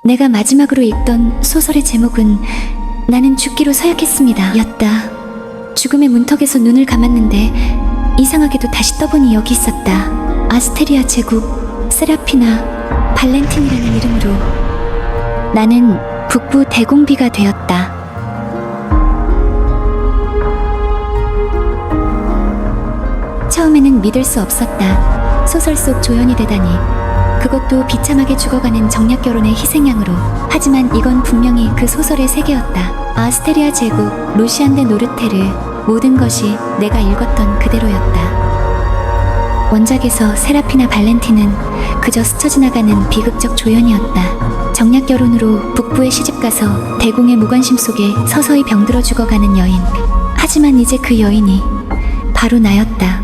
내가 마지막으로 읽던 소설의 제목은 나는 죽기로 서약했습니다 였다. 죽음의 문턱에서 눈을 감았는데 이상하게도 다시 떠보니 여기 있었다. 아스테리아 제국 세라피나 발렌틴이라는 이름으로 나는 북부 대공비가 되었다. 처음에는 믿을 수 없었다. 소설 속 조연이 되다니. 그것도 비참하게 죽어가는 정략 결혼의 희생양으로. 하지만 이건 분명히 그 소설의 세계였다. 아스테리아 제국, 루시안 데 노르테르, 모든 것이 내가 읽었던 그대로였다. 원작에서 세라피나 발렌틴은 그저 스쳐 지나가는 비극적 조연이었다. 정략 결혼으로 북부에 시집가서 대공의 무관심 속에 서서히 병들어 죽어가는 여인. 하지만 이제 그 여인이 바로 나였다.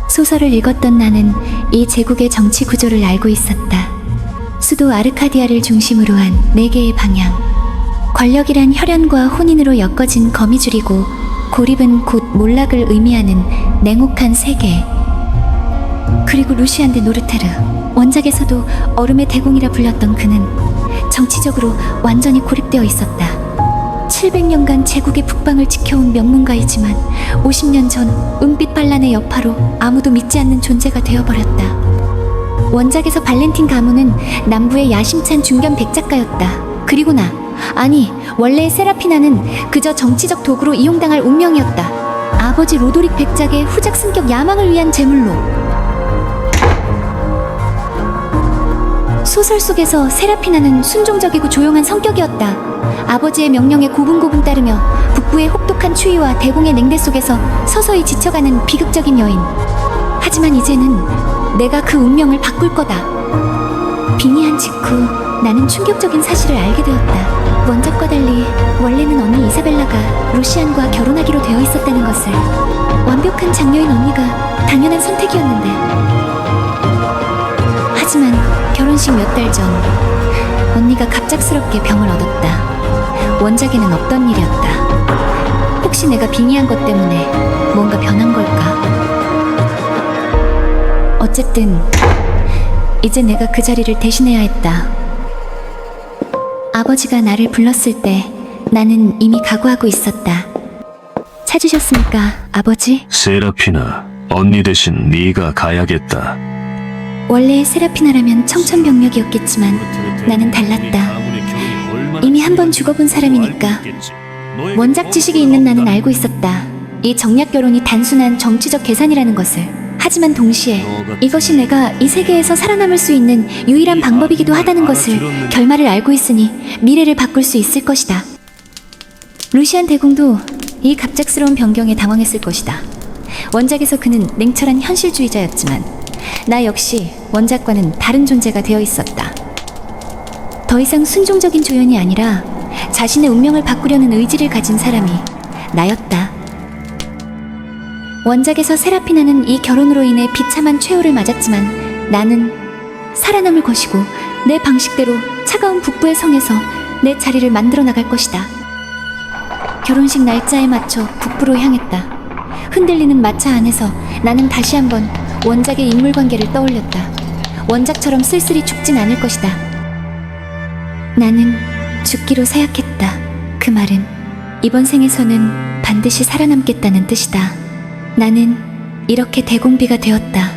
소설을 읽었던 나는 이 제국의 정치 구조를 알고 있었다. 수도 아르카디아를 중심으로 한 4개의 방향. 권력이란 혈연과 혼인으로 엮어진 거미줄이고 고립은 곧 몰락을 의미하는 냉혹한 세계. 그리고 루시안 데 노르테르. 원작에서도 얼음의 대공이라 불렸던 그는 정치적으로 완전히 고립되어 있었다. 700년간 제국의 북방을 지켜온 명문가이지만 50년 전 은빛 반란의 여파로 아무도 믿지 않는 존재가 되어버렸다. 원작에서 발렌틴 가문은 남부의 야심찬 중견 백작가였다. 그리고 아니 원래 세라피나는 그저 정치적 도구로 이용당할 운명이었다. 아버지 로도릭 백작의 후작 승격 야망을 위한 제물로. 소설 속에서 세라피나는 순종적이고 조용한 성격이었다. 아버지의 명령에 고분고분 따르며 북부의 혹독한 추위와 대공의 냉대 속에서 서서히 지쳐가는 비극적인 여인. 하지만 이제는 내가 그 운명을 바꿀 거다. 빙의한 직후 나는 충격적인 사실을 알게 되었다. 원작과 달리 원래는 언니 이사벨라가 루시안과 결혼하기로 되어 있었다는 것을. 완벽한 장녀인 언니가 당연한 선택이었는데. 하지만 결혼식 몇 달 전 언니가 갑작스럽게 병을 얻었다. 원작에는 없던 일이었다. 혹시 내가 빙의한 것 때문에 뭔가 변한 걸까? 어쨌든 이제 내가 그 자리를 대신해야 했다. 아버지가 나를 불렀을 때 나는 이미 각오하고 있었다. 찾으셨습니까, 아버지? 세라피나, 언니 대신 네가 가야겠다. 원래 세라피나라면 청천벽력이었겠지만 나는 달랐다. 이미 한 번 죽어본 사람이니까. 원작 지식이 있는 나는 알고 있었다. 이 정략 결혼이 단순한 정치적 계산이라는 것을. 하지만 동시에 이것이 내가 이 세계에서 살아남을 수 있는 유일한 방법이기도 하다는 것을. 결말을 알고 있으니 미래를 바꿀 수 있을 것이다. 루시안 대공도 이 갑작스러운 변경에 당황했을 것이다. 원작에서 그는 냉철한 현실주의자였지만 나 역시 원작과는 다른 존재가 되어 있었다. 더 이상 순종적인 조연이 아니라 자신의 운명을 바꾸려는 의지를 가진 사람이 나였다. 원작에서 세라피나는 이 결혼으로 인해 비참한 최후를 맞았지만 나는 살아남을 것이고 내 방식대로 차가운 북부의 성에서 내 자리를 만들어 나갈 것이다. 결혼식 날짜에 맞춰 북부로 향했다. 흔들리는 마차 안에서 나는 다시 한번 원작의 인물관계를 떠올렸다. 원작처럼 쓸쓸히 죽진 않을 것이다. 나는 죽기로 서약했다. 그 말은 이번 생에서는 반드시 살아남겠다는 뜻이다. 나는 이렇게 대공비가 되었다.